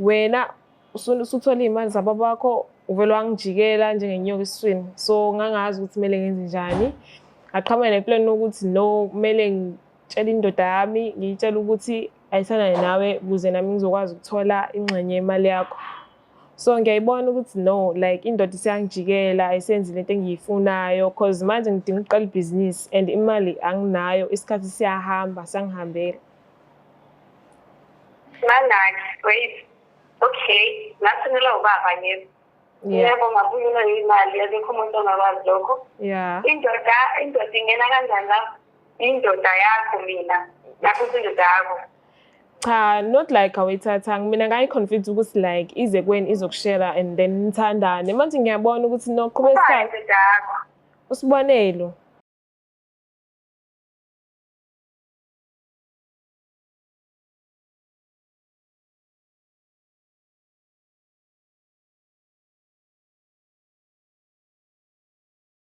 wena usuthola iy'mali zababa bakho uvele wangijikela njengenyoka esiswini. So ngangazi ukuthi kumele ngenze njani. Ngaqhamuka neplan ukuthi no, kumele ngitshele indoda yami, ngiyitshele ukuthi ayisana nawe ukuze nami ngizokwazi ukuthola ingxenye yemali yakho. So ngiyayibona ukuthi no, like indoda isiyangijikela, ayisenzi lento engiyifunayo cause manje ngidinga ukuqala ibhizinisi and imali anginayo, isikhathi siyahamba, sangihambela. Wait. Okay, nasinela ubaba nje. Yebo ngabuyela imali yakho umuntu ongakwazi lokho. Yeah. Indoda ingena kanjani la? Indoda yakho mina. Yakho indoda yakho. Cha, not like awayithatha. Mina ngayi-convince ukuthi like ize kweni izokushare and then nithandane. Manje ngiyabona ukuthi no qhubeka isikhathi. Usibonelo.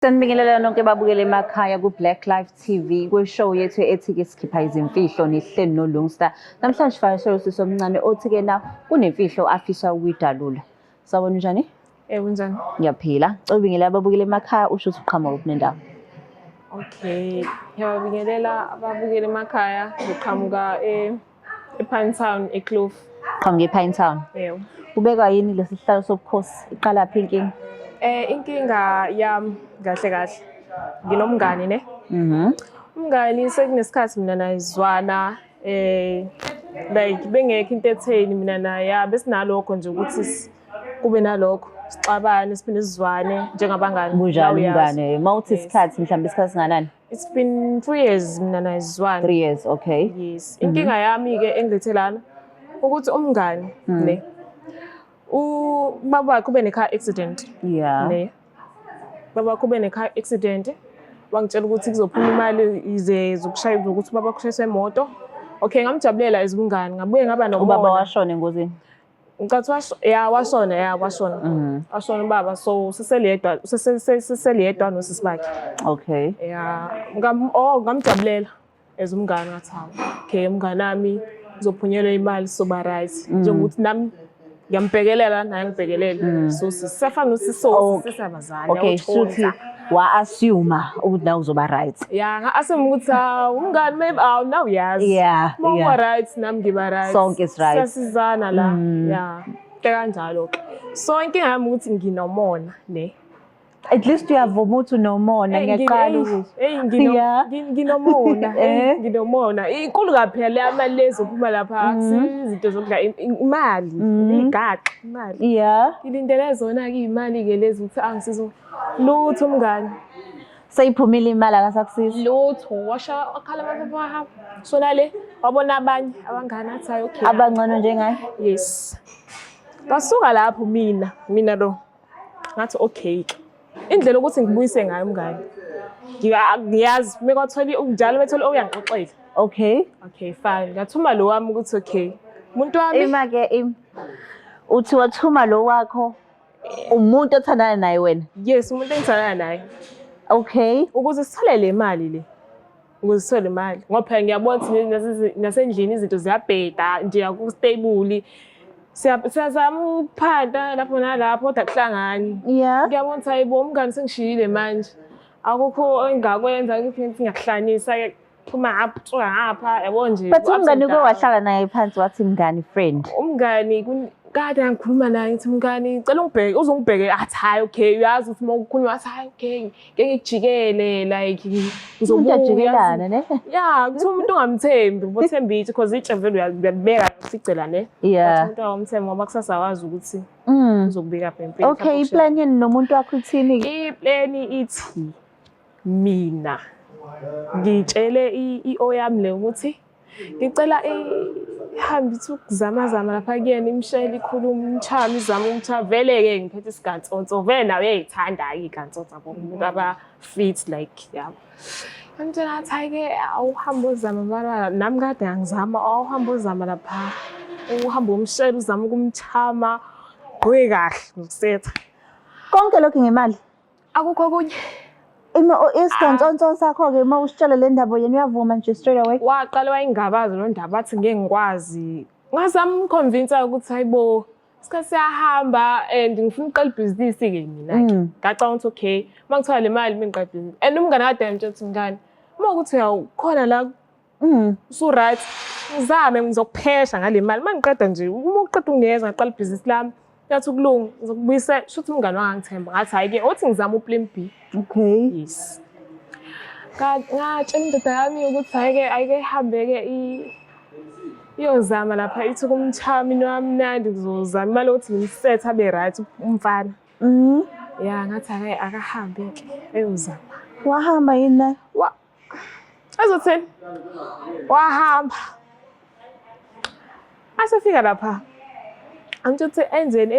Sanibingelela nonke babukele emakhaya ku-Black Life TV kwe-show yethu ethi-ke sikhipha izimfihlo nihleli noLungstar. Namhlanje sifaka ihlelo sisomncane othi-ke na kunemfihlo afisa ukuyidalula. Sawubona njani? Unjani? Ngiyaphila. Ubingelela ababukele emakhaya usho ukuthi uqhamuka kuphi nendawo? Okay. Ngiyabingelela ababukele emakhaya ngiqhamuka ePinetown eCloof. Qhamuka ePinetown. Yebo. Ubeka yini lesi sihlalo sobukhosi? Iqala phi inkinga? Inkinga yami kahle nginomngani ne. Umngani sekunesikhathi mina nayizwana like bengekho into etheni mina naye besinalokho nje ukuthi kube nalokho sixabane siphinde sizwane njengabangani. Bunjani umngane? Mawuthi isikhathi mhlawumbe isikhathi singanani? It's been 3 years mina nayizwana. 3 years, okay. Yes. Inkinga yami ke engithelana ukuthi umngani ne baba kube ne-car accident. Yeah. Ne. Baba kube ne-car accident. Wangitshela ukuthi kuzophuma imali ize zokushaya ukuthi baba kushayiswe imoto. Okay, ngamjabulela izibungani. Ngabuye ngaba nokubona. Ubaba washona engozini. Ngicathi washona. Washona ubaba, so siseliyedwa nosisi bakhe. Okay. Yeah. Ngamjabulela ezumngani ngathi hawu. Okay, umngani nami uzophunyelwa imali soba right. Njengokuthi nami ngiyambhekelela naye ngibhekelele. So sisafana nosiso sisabazali. Okay, suthi wa-assume ukuthi nawe uzoba right. Yeah, nga-assume ukuthi umngani maybe now yazi. Yeah. Uma right nami ngiba right. Sonke is right. Siyasizana la. Yeah. Kanjalo ke. So inkinga yami ukuthi nginomona ne. At least uyavuma ukuthi unomona ngiyaqala ukuthi. Nginomona. Inkulu kaphela le mali lezophuma lapha akusizi izinto zokudla imali, igaxa imali. Yeah. Ngilindele zona ke imali ke lezi ukuthi angisizo lutho umngani. Seyiphumile imali akasakusiza. Lutho washa akhala amaphepha wahamba. Sona le wabona abanye abangani athi hayi okay. Abangcono njengaye? Yes. Kasuka lapho mina lo. Ngathi okay. Indlela ukuthi ngibuyise ngayo umngani. Ngiyazi mekwatholi unjalo betholi oyangixoxela. Okay. Okay, fine. Ngathuma lo wami ukuthi okay. Umuntu wami Imake uthi wathuma lo wakho umuntu othandana naye wena? Yes, umuntu engithandana naye. Okay. Ukuze sithole le mali le. Ukuze sithole imali. Ngoba phela ngiyabona ukuthi nasendlini izinto ziyabheda nje akustable. Siyazama ukuphanda lapho nalapho kodwa kuhlangani. Yeah. Ngiyabona ukuthi hayibo umngani sengishiyile manje. Akukho engakwenza ngiphinde ngiyakuhlanisa ke phuma ngapha yabo nje. But umngani uke wahlala naye phansi wathi mngani friend. Umngani kade angikhuluma naye ngithi mngani cela ungibheke uzongibheke athi hayi okay uyazi ukuthi mawukhuluma athi hayi okay ngeke ngijikele like ngizobuya ne. Yeah, kuthi umuntu ungamthembi ubothembile because itshe vele uyabeka sicela ne. Yeah. Umuntu awumthembi ngoba kusasa wazi ukuthi uzokubika empini. Okay, iplan yeni nomuntu wakho uthini? Iplan ithi mina ngitshele i-O yami le ukuthi ngicela ihambe ukuzama lapha kuyena imshayeli ikhuluma umchama izama umcha vele ke ngiphethe isigantsonto vele nawe uyayithanda igantsonto ngomuntu aba fit like yabo. Ngitshela athi ayike awuhamba uzama balala nami kade ngizama awuhamba uzama lapha uhamba umshayeli uzama ukumchama gqoke kahle ukusetha. Konke lokho ngemali. Akukho kunye. Isigantsonto sakho-ke uma usitshela le ndaba yena uyavuma nje straight away? Waqala wayingabazi lo ndaba athi ngeke ngikwazi ngazama ukumconvince ukuthi hayibo isikhathi siyahamba and ngifuna uqala ibhizinisi ke mina ke ngacanga ukuthi okay mangithola le mali mina ngiqala ibhizinisi and umngane kade ngitshela ukuthi ngane uma ukuthi uyakhona la so right uzame ngizokuphesha ngale mali mangiqeda nje uma uqeda ungeza ngaqala ibhizinisi lami yathi ukulunga ngizokubuyisa shuthi umngane wangangithemba ngathi hayi ke othi ngizama uplan B. Okay. Yes. Ngatshela indoda yami ukuthi ayike ihambe ke iyozama lapha ithi kumthami wamnandi ngizozama imali ukuthi ngimset abe right umfana. Ya ngathi akahambe ke eyozama. Wahamba yini na? Azothini? Wahamba. Asefika lapha. Angithe enzeni.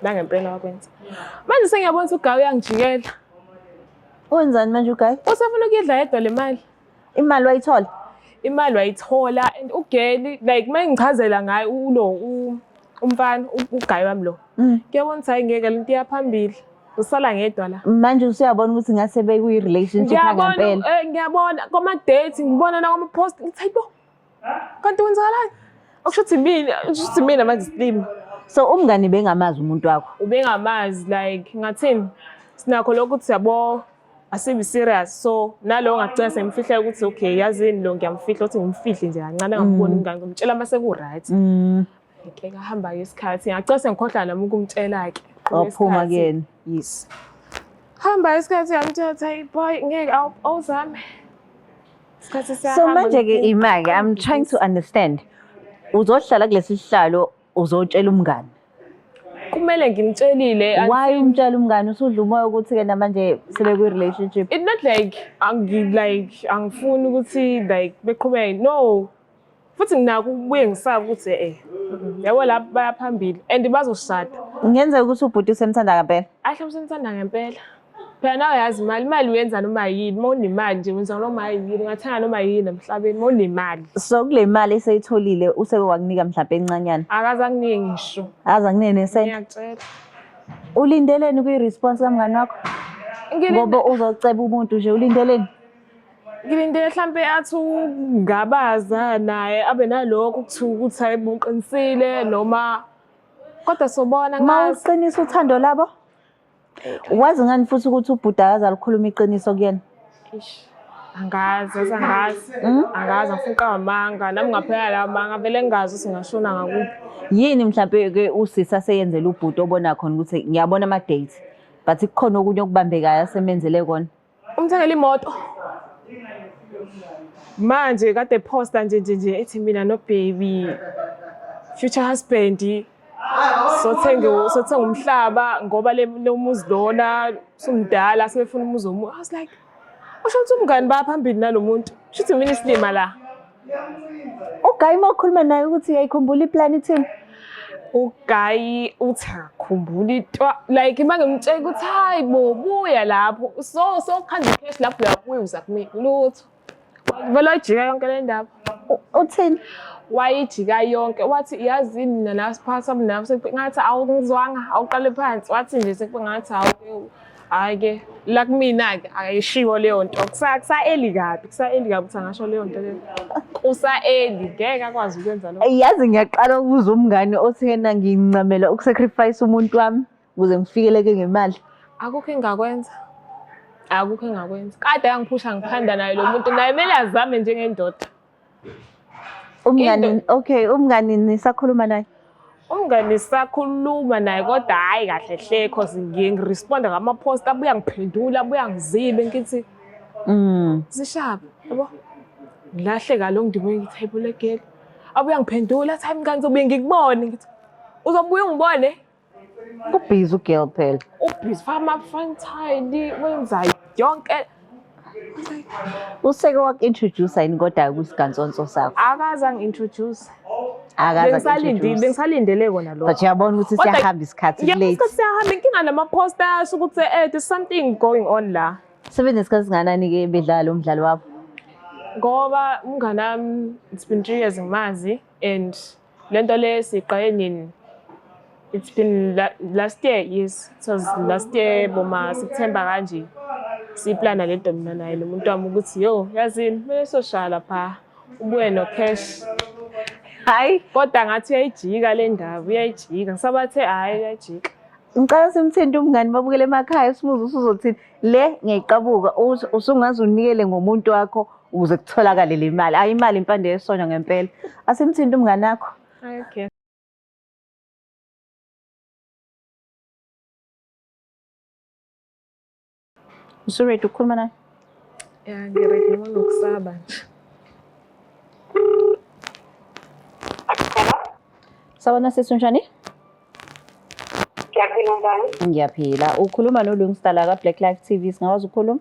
La ngempela wakwenza. Manje sengiyabona ukuthi uGawu uyangijikela. Wenzani manje uGawu? Usafuna ukuyidla yedwa le mali. Imali wayithola? Imali wayithola and uGeli like mangichazela ngaye umfana uGawu wami lo. Ngiyabona ukuthi hayi ngeke lento iyaphambili. Usala ngedwa la. Manje usuyabona ukuthi ngase bekuyi relationship ngempela. Ngiyabona kuma dates ngibona na kuma post ngithi hayibo. Kanti wenzakalani? Akushuthi mina manje slim. So umngani bengamazi umuntu wakho? Ubengamazi like ngathini? Sinakho lokuthi yabo asibi serious so nalo ngagcina semfihla ukuthi okay yazini lo ngiyamfihla ukuthi ngimfihle nje kancane ngambona umngani ngimtshela mase ku right. Okay ngahamba isikhathi ngagcina sengikhohlwa nami ukumtshela ke. Waphuma kuyena. Yes. Hamba isikhathi yamtshela hey boy ngeke awuzame. Isikhathi siyahamba. So manje ke imake I'm trying to understand. Uzohlala kulesi sihlalo uzotshela umngani. Kumele ngimtshelile. Why umtshela umngani usudla umoya ukuthi ke namanje sebekwi relationship? It's not like angifuni ukuthi like beqhubeke no. Futhi nginako ukubuye ngisaba ukuthi yabo lapha bayaphambili and bazoshada. Ngenzeka ukuthi ubhuti usemthanda ngempela? Ahle usemthanda ngempela. Phela nawe yazi imali uyenza noma yini, mawunemali nje wenza noma yini, ungathenga noma yini emhlabeni mawunemali. So kule mali eseyitholile useke wakunika mhlawumbe encanyana? Akaze anginike ngisho. Akaze anginike nesent? Ngiyakutshela. Ulindeleni kwi-response kamngani wakho? Ngoba uzoceba umuntu nje ulindeleni? Ngilindele mhlambe athi ungabaza naye abe nalokho ukuthi hayibo uqinisile noma kodwa sobona ngazi. Mawuqinisa uthando labo? Wazi ngani futhi ukuthi ubhuda akaze alikhuluma iqiniso kuyena? Angazi ngifuna amanga nami ngaphela la manga vele ngingazi ukuthi ngashona ngakuphi. Yini mhlawumbe ke usisa seyenzela ubhuda obona khona ukuthi ngiyabona ama dates but kukhona okunye okubambekayo asemenzele kona? Umthengele imoto. Manje kade posta nje ethi mina no baby future husband sothenga umhlaba ngoba le muzi lona sumdala sebefuna umuzi omusha. I was like usho ukuthi umngani baphambili nalomuntu shuthi mina isilima la. uGayi makhuluma naye ukuthi uyayikhumbula iplan ithini? uGayi uthi akhumbula into like mangimtshela ukuthi hayibo buya lapho so khanda cash lapho uyabuza kimi lutho. Vele wajika yonke le ndaba. Uthini? Wayijika yonke wathi yazini nala siphatha mina ngathi awungizwanga awuqale phansi wathi nje sekungathi hayi la kumina ke ayishiwo leyo nto kusaeli kabi ukuthi angasho leyo nto leyo kusaeli ngeke akwazi ukwenza lokho. Yazi ngiyaqala ukuza umngani othena ngincamela ukusacrifice umuntu wami ukuze ngifikeleke ngemali. Akukho engakwenza kade angiphusha ngiphanda naye lo muntu naye kumele azame njengendoda. Umngani nisakhuluma naye? Umngani sakhuluma naye kodwa hayi kahle hle cause ngiresponda ngama post abuya ngiphendula abuya ngizibe ngithi sishaba yabo ngilahle kalo ngidibwe ngithi le girl abuya ngiphendula athi mngani zobuye ngikubone ngithi uzobuye ungibone kubhizi ugirl phela ubhizi fama fantine wenza yonke. Useke wakintroduce yini kodwa kusigansonso sakho? Akaze angintroduce. Bengisalindele kona lokho. But uyabona ukuthi siyahamba isikhathi late. Isikhathi siyahamba inkinga nama posters ukuthi there's something going on la. Sebenesikhathi singanani ke bedlala umdlalo wabo? Ngoba umngane nami it's been 3 years ngimazi and lento le siqaye nini it's been last year. Yes, it was last year boma September kanje. Siplana lento mina naye lo muntu wami ukuthi yo yazini mele soshala pha ubuye no cash Hayi, Kodwa ngathi uyayijika le ndaba, uyayijika. Ngisabathe hhayi uyayijika. ngicela simthinte umngani babukele emakhaya sibuze usuzothini. Le ngiyayiqabuka usungaze unikele ngomuntu wakho ukuze kutholakale le mali. Hayi imali impande yesonto ngempela. Asimthinte umngani wakho. Okay. Usuready ukukhuluma naye? Ya, ngiready noma nokusaba nje. Hello? Sawubona sisi unjani? Ngiyaphila njani? Ngiyaphila. Ukhuluma noLungstar la ka-Black Life TV. Singakwazi ukukhuluma?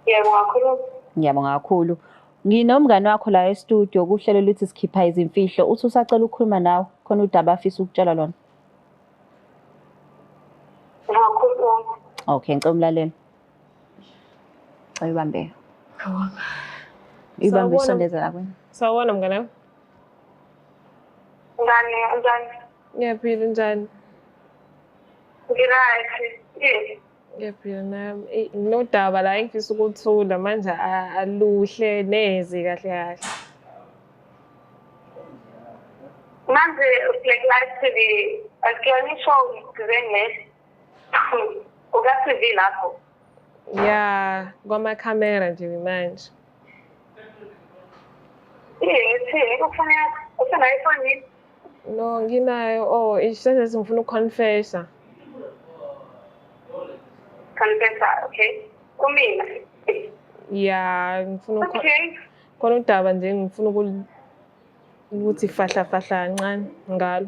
Yebo, ngakhuluma. Ngiyabonga kakhulu. Nginomngani wakho la e-studio kuhlelo lithi sikhipha izimfihlo. Uthi usacela ukukhuluma nawe khona udaba afisa ukutshela lona. Ngakhuluma. Okay, ngicela umlaleli. Ayibambe. Awanga. Ibambe Sawubona. isondeze la kwena. Sawubona mngani wami. Njani? Ngiyaphila njani? Ngirayithi. Yini? Ngiyaphila nami. Nginodaba la engifisa ukuthula manje aluhle neze kahle kahle. Manje Black Life TV akuyona ishow ngizengele. Uka-TV lapho. Ya, kwamakhamera nje manje. Yini kufanele usenayo ifoni? No, nginayo. Oh, isese ngifuna ukuconfessa. Confessa, okay. Kumina. Ya, ngifuna Okay. khona udaba nje ngifuna ukuthi fahla kancane ngalo.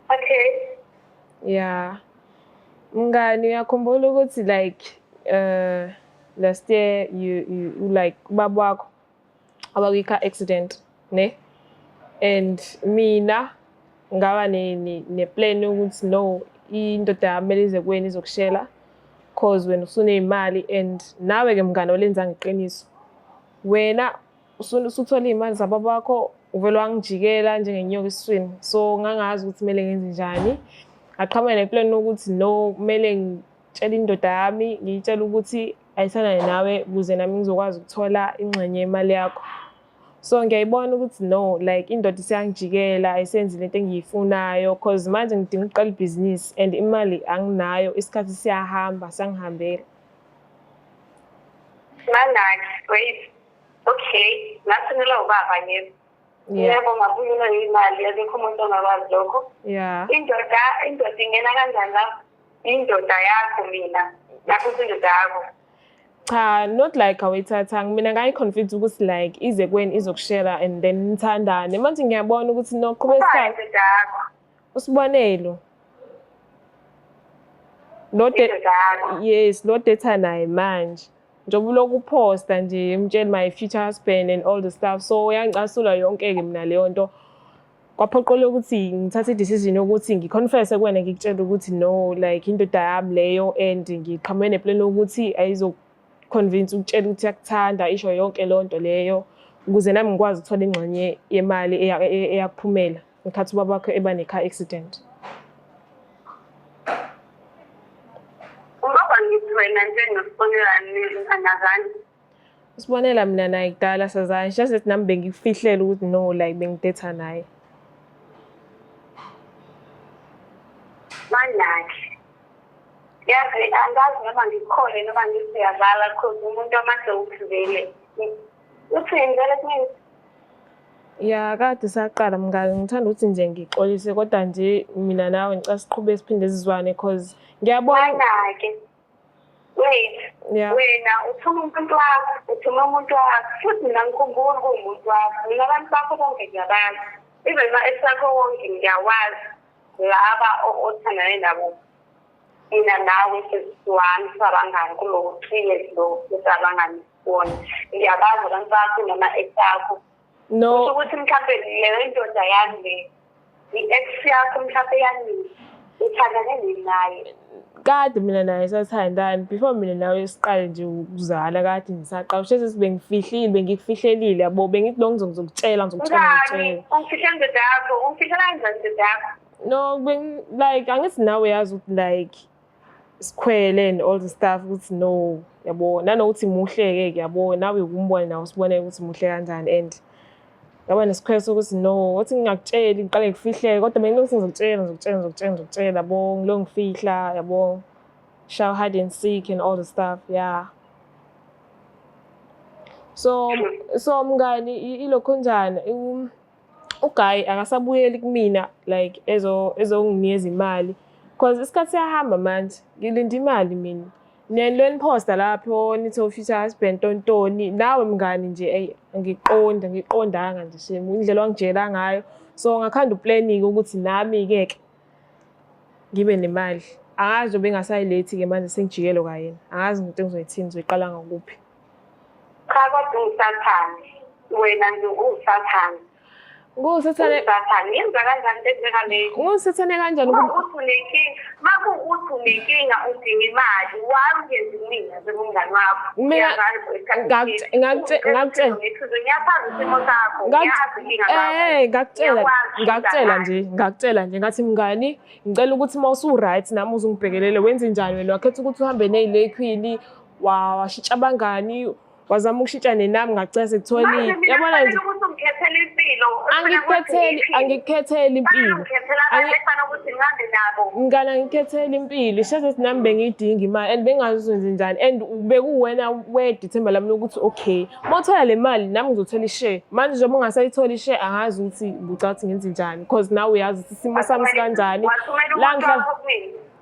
Okay. Ya. Mngani uyakhumbula ukuthi like last year you like ubaba wakho abakwi-car accident ne, and mina ngaba ne plan ukuthi no indoda yami kumele ize kuwena izokushela cause wena usuney'mali and nawe-ke mngani olenza ngeqiniso. Wena usuthola iy'mali zababa wakho uvele wangijikela njengenyoka esiswini, so ngangazi ukuthi kumele ngenze njani. Ngaqhamuka neplan ukuthi no kumele ngitshele indoda yami ngiyitshele ukuthi ayisanayo nawe ukuze nami ngizokwazi ukuthola ingxenye yemali yakho. So ngiyayibona ukuthi no like indoda isiyangijikela ayisenzi lento engiyifunayo cause manje ngidinga ukuqala ibhizinisi and imali anginayo, isikhathi siyahamba sangihambela. Manaki, wait. Okay. Nasinela ubaba yebo. Yeah. Yebo ngabuyela imali yakho umuntu ongakwazi lokho. Yeah. Indoda ingena kanjani lapho? Indoda yakho mina. Nakho indoda yakho. Cha, not like awayithatha. Mina ngayiconfuse ukuthi like ize kweni izokushela and then nithandane. Manje ngiyabona ukuthi no qhubeka isikhathi. Indoda yakho. Usibonelo. Yes, lo data naye manje. Njengoba uloku uphosta nje emtshela my future husband and all the stuff. So uyangicasula yonke-ke mina leyo nto. Kwaphoqola ukuthi ngithathe i-decision yokuthi ngiconfesse kuwena ngikutshela ukuthi no like indoda yami leyo and ngiqhamuke neplan yokuthi ayizoconvince ukutshela ukuthi yakuthanda isho yonke leyo nto leyo ukuze nami ngikwazi ukuthola ingxenye yemali eyakuphumela ngikhathi ubaba wakho eba ne-car accident. Ngoba ngithi wena njengesibonelani anazani. Usibonela mina naye kudala sazana just nami bengifihlele ukuthi no like bengidetha naye. Manaki. Yazi angazi noma ngikhole noma ngisiyadlala because umuntu amase ukuvele. Uthi ngizele kimi. Ya kade saqala mngani ngithanda ukuthi nje ngixolise kodwa nje mina nawe ngicela siqhubeke siphinde sizwane because ngiyabona. Manaki. Wait. Yeah. Wena uthuma umuntu wakho futhi mina ngikhumbula kuwumuntu wakho. Mina abantu bakho bonke ngiyabazi. Even ma esakho wonke ngiyawazi. Laba othandane nabo. Mina nawe sesiwani sabangani kulo 3 years lo sabangani wona. Ngiyabazi abantu bakho noma ekakho. No. Ukuthi mhlawumbe leyo indoda yami le i-ex yakho mhlawumbe yani uthandane naye. Kade mina naye sasithandana before mina nawe siqale nje ukuzala kade ngisaqala shese bengikufihlelile yabo bengithi lo ngizokutshela ngitshela. Ungifihla indoda yakho, ungifihla kanjani indoda yakho? No like angithi nawe yazi ukuthi like sikhwele and all the stuff ukuthi no yabo nanokuthi muhle-ke yabo nawe ukumbona nawe usibone ukuthi muhle kanjani and ngaba nesikhwele sokuthi no wathi ngingakutsheli ngiqale ngifihle kodwa benginokuthi ngizokutshela yabo ngilo ngifihla yabo shall hide and seek and all the stuff yeah. So mngani ilokho njani uGuy akasabuyeli kumina like ezonginikeza imali because isikhathi siyahamba manje ngilinda imali mina niyani posta lapho nithi official husband tontoni nawe mngani nje ngiqondanga nje shame indlela wangijela ngayo so ngakhanda uplanning ukuthi nami ke ngibe nemali angazi bengasayilethi ke manje sengijikelo kayena angazi ukuthi ngizoyithini ngizoyiqala ngakuphi cha kodwa usathane wena nje usathane ngusathane yenza kanjani njengale ngusathane kanjani makuuthi unenkinga udinga imali wayenza mina njengomngani wakho ngakutshela nje ngathi mngani ngicela ukuthi uma usu-right nami uzungibhekelele wenze njani wena wakhetha ukuthi uhambe neyilekhwini washintsha abangani wazama ukushintsha nenami ngacela sekutholile yabona nje angikhetheli impilo ngana angikhetheli impilo ishese ukuthi nami bengiyidinga imali and bengazuzenze njani and bekuwena wedwa ithemba lami lokuthi okay mawuthola le mali nami ngizothola ishare manje njengoba ungasayithola ishare angazi ukuthi bucathi ngenze njani because nawe uyazi ukuthi isimo sami sikanjani la ngihlala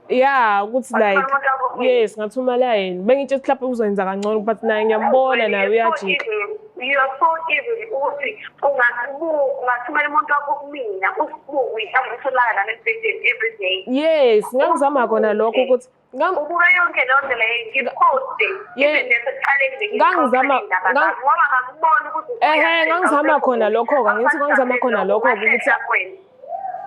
yeah ukuthi like yes ngathumela yena bengitshela mhlawumbe uzokwenza kangcono but naye ngiyambona naye uyajika you're so evil ukuthi ungathumela umuntu wakho kumina usibuki amutholakala nami esibhedlela every day yes ngangizama khona lokho ukuthi ubuka yonke leyo ndlela ngiposte even nesekuqaleni ngangizama ngoba ngakubona ukuthi ngangizama khona lokho ngithi ngangizama khona lokho ukuthi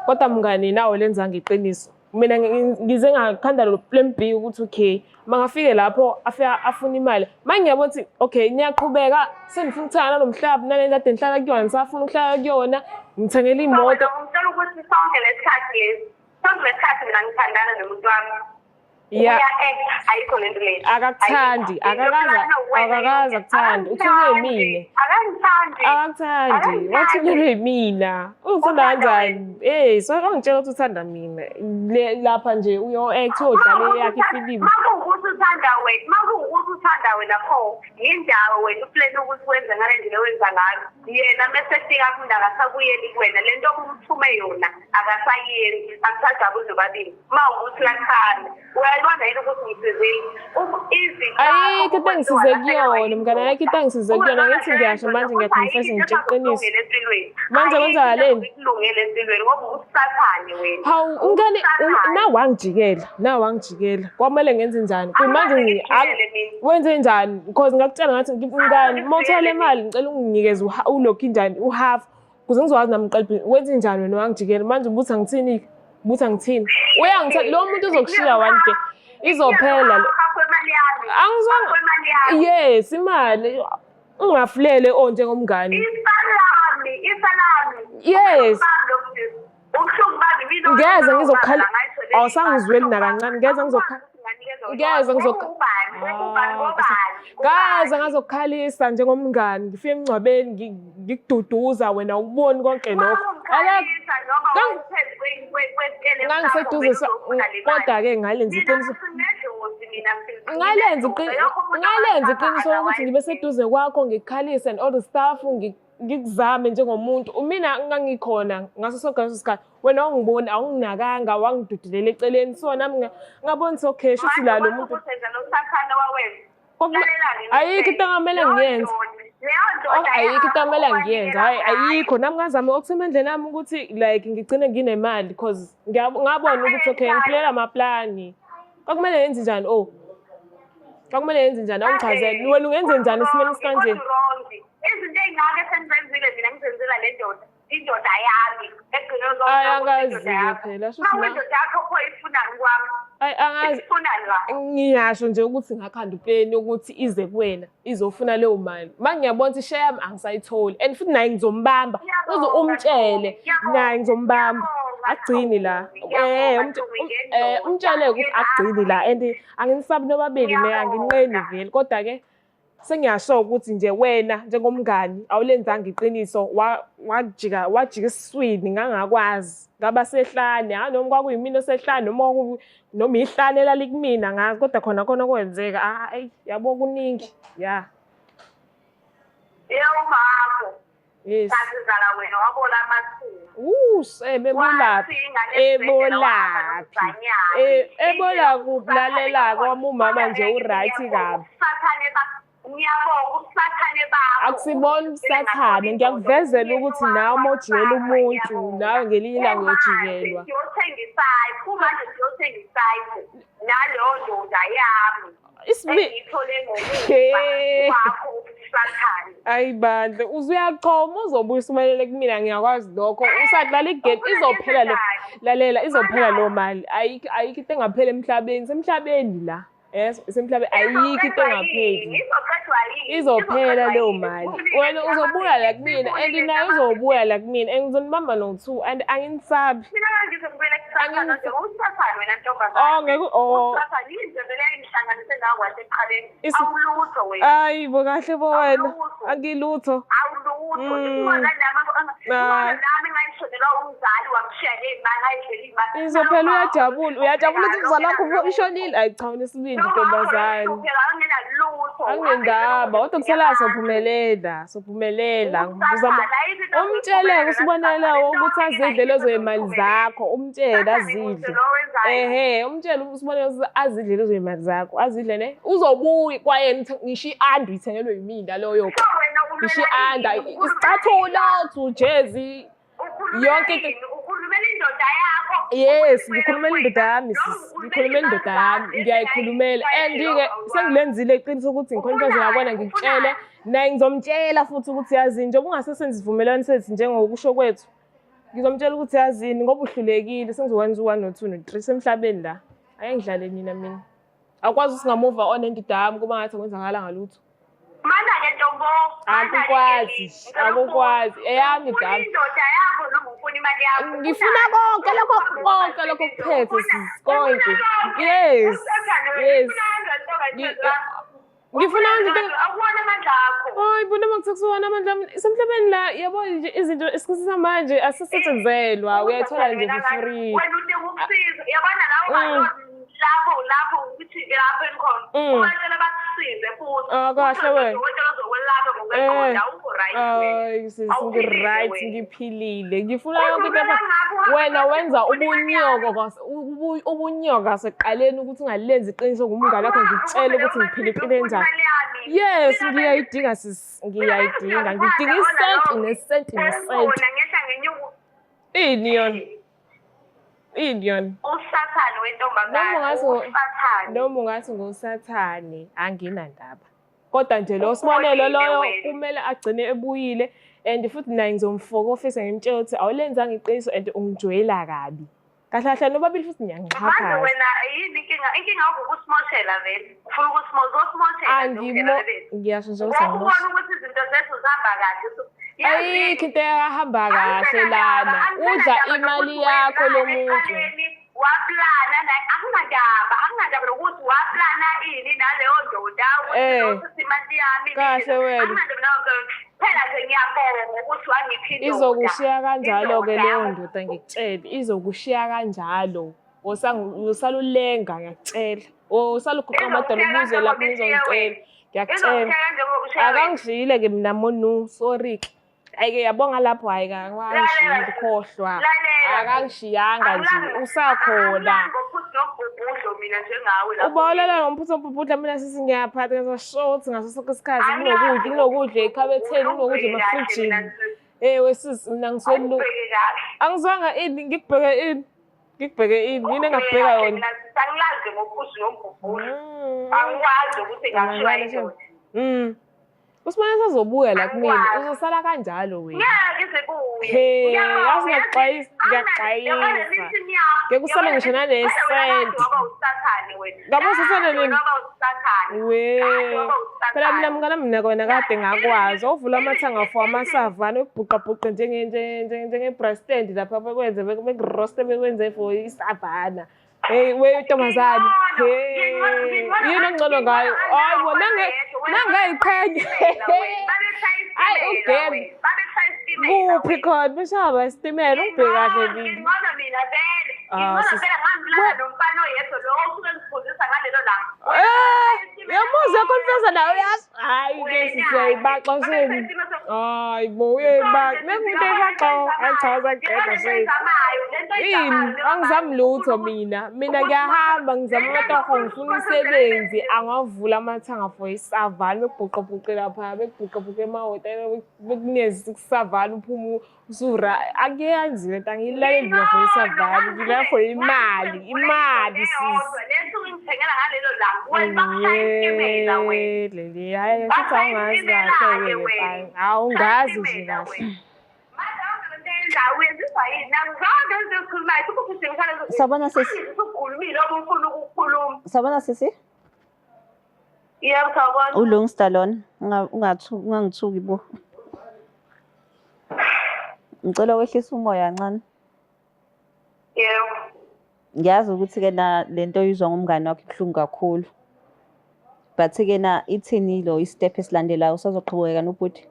kodwa mngani nawe lenza ngiqiniso mina ngize ngakhanda lo plan B ukuthi okay mangafike lapho afuna imali manje ngiyabona ukuthi okay niyaqhubeka senifuna ukuthana nalomhlaba nale kade nihlala kuyona nisafuna ukuhlala kuyona ngithengele imoto ngicela ukuthi sonke lesikhathi mina ngithandana nomuntu wami yeah ayikho lento le akakuthandi akakazi akuthandi uthunywe mina akakuthandi wathunywe mina uthanda kanjani so angitshela ukuthi uthanda mina lapha nje uyo-act odlale yakhe ifilimu makuwukuthi uthanda wena pho yindawo wena uplan ukuthi wenze ngale ndlela wenza ngayo yena mesefika kunda akasabuyeli kuwena lento omthume yona akasayenzi akusajabuli nobabili mawukuthi lakhana uyayibona yini ukuthi ngisizeli ayikho into engisize kuyona mngane ayikho into engisize kuyona ngithi ngiyasho manje ngiyaconfessa ngitshela iqiniso manje kwenzakaleni kulungele empilweni ngoba usathane wena hawu mngane nawangijikela kwamele ngenze njani manje wenze njani because ngakutshela ngathi mngane mawuthola imali ngicela unginikeze ulokhu injani uhalf kuze ngizokwazi nami qalbi wenze njani wena wangijikela manje ubuthi ngithini uyangithatha lo muntu uzokushiya one day izophela yes imali ungafulele njengomngane yes ngeze ngizokhala awusangizweli nakancane ngeze ngazokukhalisa njengomngane ngifike emngcwabeni ngikududuza wena ukuboni konke lokho ngangiseduze kodwa-ke ngalenza iqiniso lokuthi ngibe seduze kwakho ngikukhalise and all the stuff ngikuzame njengomuntu mina ngangikhona ngaso sonke leso sikhathi wena awungiboni awunginakanga wangidudulela eceleni so nami ngabona ukuthi okay shuthi la lo muntu ayikho into angamele ngiyenze ayikho into angamele ngiyenze ayikho nami ngazama okusemandleni ami ukuthi like ngigcine nginemali because ngabona ukuthi okay ngiphilela amaplani kwakumele yenze njani kwakumele yenze njani awungichazele wena ungenze njani esimeni esikanje izinto ey'ngaka esenzenzile mina ngizenzela le ndoda indoda yami angazi-ke phela indoda yakho pho ifunani kwami angazi ngiyasho nje ukuthi ngakhanda upleni ukuthi ize kuwena izofuna leyo mali ma ngiyabona ukuthi ishare yami angisayitholi and futhi naye ngizombamba uze umtshele naye ngizombamba Akugcini la. Umtshele ukuthi akugcini la and anginisabi nobabili ne anginqeni vele kodwa ke sengiyasho ukuthi nje wena njengomngani awulenzanga iqiniso wajika esiswini ngangakwazi ngaba sehlane noma kwakuyimina osehlane noma ihlane lalikumina ngazi kodwa khona kwenzeka hayi yabo kuningi ya Mama. yes Ngizala wena wabola amathumbu. Sebebulaphi ebola kupulalela kwami umama nje uright kabi. Ngiyabonga ubusathane bakho. Akusibona ubusathane ngiyakuvezela ukuthi nawe uma ujwayela umuntu nawe ngelinye ilanga uyojikelwa. Ngiyothengisayo kumanje ngiyothengisayo naleyo ndoda yami. Engiyithole ngokuthi wakho ubusathane. Ayi bandle uzuyaqhoma uzobuya usumelele kumina ngiyakwazi lokho usadlala igame izophela lo lalela izophela lo mali ayikho into engaphela emhlabeni semhlabeni la semhlabeni ayikho into engapheli izophela leyo mali wena uzobuya la kumina and nayo uzobuya la kumina engizonibamba no2 and anginisabi mina ngize ngibele kusasa nje usathane wena ntombazana ngeke usathane izivele engihlanganise nawe wasekuqaleni awulutho wena hayi bo kahle bo wena angilutho awulutho nami ngayishonela umzali wamshiya nezimali ayidlela imali izophela uyajabula ukuthi umzali wakho ishonile ayi cha unesibindi ntombazane angendaba kodwa kusala sophumelela umtshele usibonela ukuthi azidle lezo imali zakho umtshele azidle umtshele usibonela ukuthi azidle lezo imali zakho azidle ne uzobuya kwayena ngisho iandu ithengelwe yimina loyo ngisho ianda isicathulo ujezi yonke into ukhulumela indoda yakho yes ngikhulumela indoda yami ngikhulumela indoda yami ngiyayikhulumela and-ke sengilenzile iqiniso ukuthi ngikhonifeze ngakwana ngikutshele naye ngizomtshela futhi ukuthi yazini njengoba ungasesenza isivumelwano sethu njengokusho kwethu ngizomtshela ukuthi yazini ngoba uhlulekile sengizokwenza u1 no2 no3 semhlabeni la ayengidlale nina mina akwazi ukuthi ngamuva on indoda yami kuba ngathi kwenzakala ngalutho mana-ke ntombo akukwazi eyami dami indoda yakho noma ufuna imali yakho ngifuna konke lokho kuphethe konke yes ngifuna akubona amandla akho hayi bona makuthakusiwana amandla semhlabeni la yabo nje izinto esikhathi samanje asisetshenzelwa uyayithola nje for free wena udinga ukusiza yabona la lapho ukuthi lapho enkhona kufanele bakusize futhi kahle wena uzokwelapha ngokweqonda awukho right hayi ngi-right ngiphilile ngifuna yonke into wena wenza ubunyoka seqaleni ukuthi ungalenzi iqiniso ngumngane wakho ngikutshele ukuthi ngiphila impilo enjani yes ngiyayidinga ngiyidinga isenti ini yona usathane wentombazane noma ungathi ngusathane anginandaba kodwa nje lo sibonelo loyo kumele agcine ebuyile and futhi naye ngizomfokofisa ngimtshela ukuthi awulenzanga iqiniso and ungijwayela kabi kahle kahle nobabili futhi ngiyangiqhaphaza manje wena yini inkinga yakho ukusimoshela vele ufuna ukusimoshela ngiyasho nje ukuthi ubona ukuthi izinto zethu zihamba kahle ayikho into eyahamba kahle lana udla imali yakho lo muntu waplana naye akunandaba nokuthi waplana ini naleyo ndoda ukuthi imali yami kahle wena phela nje ngiyabonga ngokuthi wangiphila izokushiya kanjalo-ke leyo ndoda ngikutshele izokushiya kanjalo usalulenga ngiyakutshela usaluguqa amadolo ubuze lapho ngizongicela ngiyakutshela akangishiyile-ke mina monu sorry-ke ayike yabonga lapho hayi ngikhohlwa akangishiyanga nje usakhona ubawalela ngomphuthombhubhudla mina sisi ngiyaphatha ngizosho ukuthi ngaso sonke isikhathi kunokudla ekhabetheni kunokudla emafrijini wesisi mina ngiswelu angizwanga ini ngikubheke ini yini engakubheka yona angilazi ngophuzu nombhubhudla angikwazi ukuthi ngashiwa yona Usibona sazobuya la kumina, uzosala kanjalo wena. Ngeke izibuye. Hey, yazi ngiyaxwayisa. Ngeke usale ngisho nanesenti. Ngabo usathane nini? Phela mina kona kade ngakwazi. Uvula amathanga for amasavana ubhuqabhuqe njenge breast stand lapha bekwenze bekuroste bekwenze for isavana. Hey, we ntombazane. Hey, yini ongcono ngayo? Hayi bona nangayiqhenya. Hayi ugame. Kuphi khona beshaba isitimela ubheke kahle nini? Ngibona mina vele. Ngibona vele ngihambelana nomfana oyedwa lo osuke ngifundisa ngalelo langa. Yamuza confessa nawe yazi. Hayi ke siyayibaxosheni. Hayi bo uyeyibaxa. Nekumuntu eyibaxa achaza qedwe sethu. Yini? Angizami lutho mina. Mina ngiyahamba ngizama amatoho ngifuna umsebenzi. Angavula amathanga for isavana bekubhuqabhuqe lapha bekubhuqabhuqe emahhotela bekunikeza isavana uphuma usura. Akuyenzi lento angiyilaleli mina for isavana. Ngila for imali sis. Ngithengela ngalelo langa. Wena bakushayistimela wena. Leli hayi futhi awungazi kahle wena. Awungazi nje kahle. Sabona sisi. Sabona sisi. Yebo sabona. Ulungista lona. Ungangithuki bo. Ngicela wehlisa umoya kancane. Yebo. Ngiyazi ukuthi ke na lento oyizwa ngomngane wakho ibuhlungu kakhulu. But ke na ithini lo istep esilandelayo usazoqhubeka nobhuti?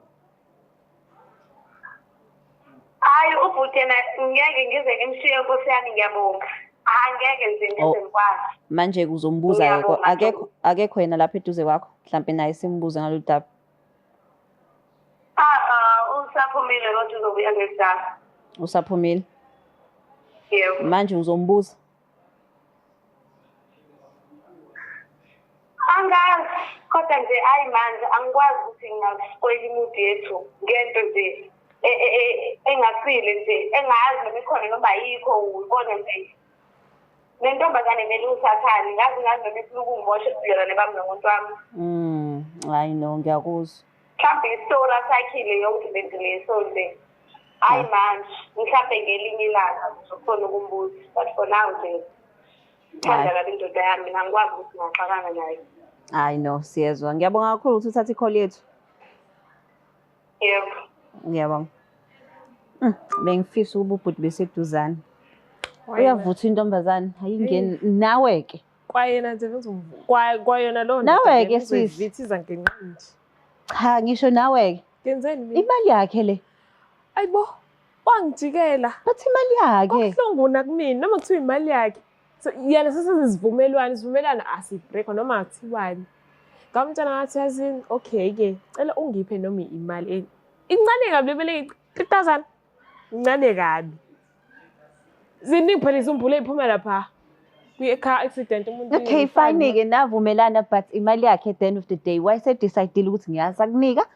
Hayi ubhuti yena ngeke ngize ngimshiye Nkosi yami ngiyabonga. Angeke nje ngizengikwazi. Manje uzombuza ke akekho yena lapha eduze kwakho mhlambe naye simbuze ngalolu daba. Usaphumile kodwa uzobuya ngesidaba. Usaphumile? Yebo. Manje uzombuza? Angazi kodwa nje ayi manje angikwazi ukuthi ngingasikwela imudi yethu ngento nje engasile nje engazi noma ikhona noma ayikho uyibona nje nentombazane mele usathane ngazi noma ifuna ukungimosha ubudlelwane bami nomuntu wami. Hayi no ngiyakuzwa. Mhlawumbe istory asakhile yonke lento leso nje hayi manje mhlawumbe ngelinye ilanga uzokhona ukumbuza but for now nje thanda kabi indoda yami ngangikwazi ukuthi ngaxabana naye. Hayi no siyezwa. Ngiyabonga kakhulu ukuthi uthathe i-call yethu. Yebo. Ngiyabonga. Bengifisa ububhuti beseduzane. Uyavutha intombazane ayingeni nawe ke. Kwayena nje kwayona lo nawe ke sisi. Vithiza ngenqindi. Cha ngisho nawe ke. Ngenzeni mina? Imali yakhe le. Ayibo. Wangijikela. Bathi imali yakhe. Kuhlungu nakumina noma kuthiwa imali yakhe. So yena sivumelana asibreak noma kuthiwani. Ngamtshela ngathi yazini okay ke cela ungiphe noma imali incane kabi lebele 3000 incane kabi. Ziningi phela izumbule iphuma lapha kwi-car accident umuntu. Okay fine ke navumelana but imali yakhe at the end of the day why said decide ukuthi ngiyasakunika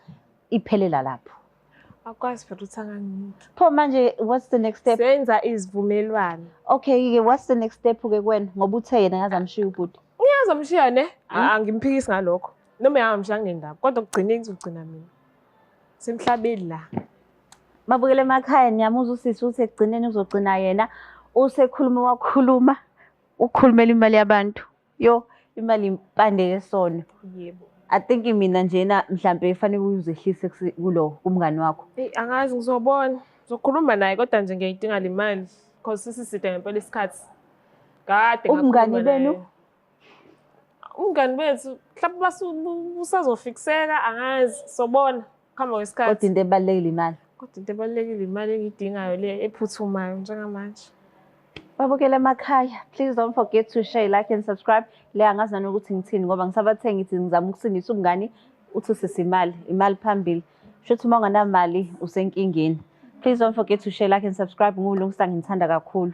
iphelela lapho. Akwazi futhi uthanganiki. Pho manje what's the next step? Senza izivumelwano. Okay ke what's the next step ke kwena ngoba uthe yena yazamshiya ubhuti. Ngiyazamshiya ne? Angimphikisi ngalokho. Noma yangamshaya ngendaba kodwa kugcine ngizogcina mina. Semhlabeni la. Mabukele emakhaya niyamuzwa usisi uthi ekugcineni uzogcina yena usekhuluma wakhuluma ukhulumela imali yabantu. Yo imali impande yesono. Yebo. I think mina njena mhlambe efanele uzehlise kulo kumngani wakho. Angazi ngizobona. Ngizokhuluma naye kodwa nje ngiyidinga le mali because siside ngempela isikhathi. Kade umngani benu? Umngani bethu mhlawumbe usazofikseka angazi sobona khamba kwesikhathi. Kodwa into ebalekile imali. Kodwa into ebalekile imali engiyidingayo le ephuthumayo njengamanje. Babukela emakhaya, please don't forget to share, like and subscribe. Le angazi nanokuthi ngithini ngoba ngisabathenga ngithi ngizama ukusindisa umngani uthi usisimali, imali phambili. Shothi uma unganamali usenkingeni. Please don't forget to share, like and subscribe. Ngulungisa ngithanda kakhulu.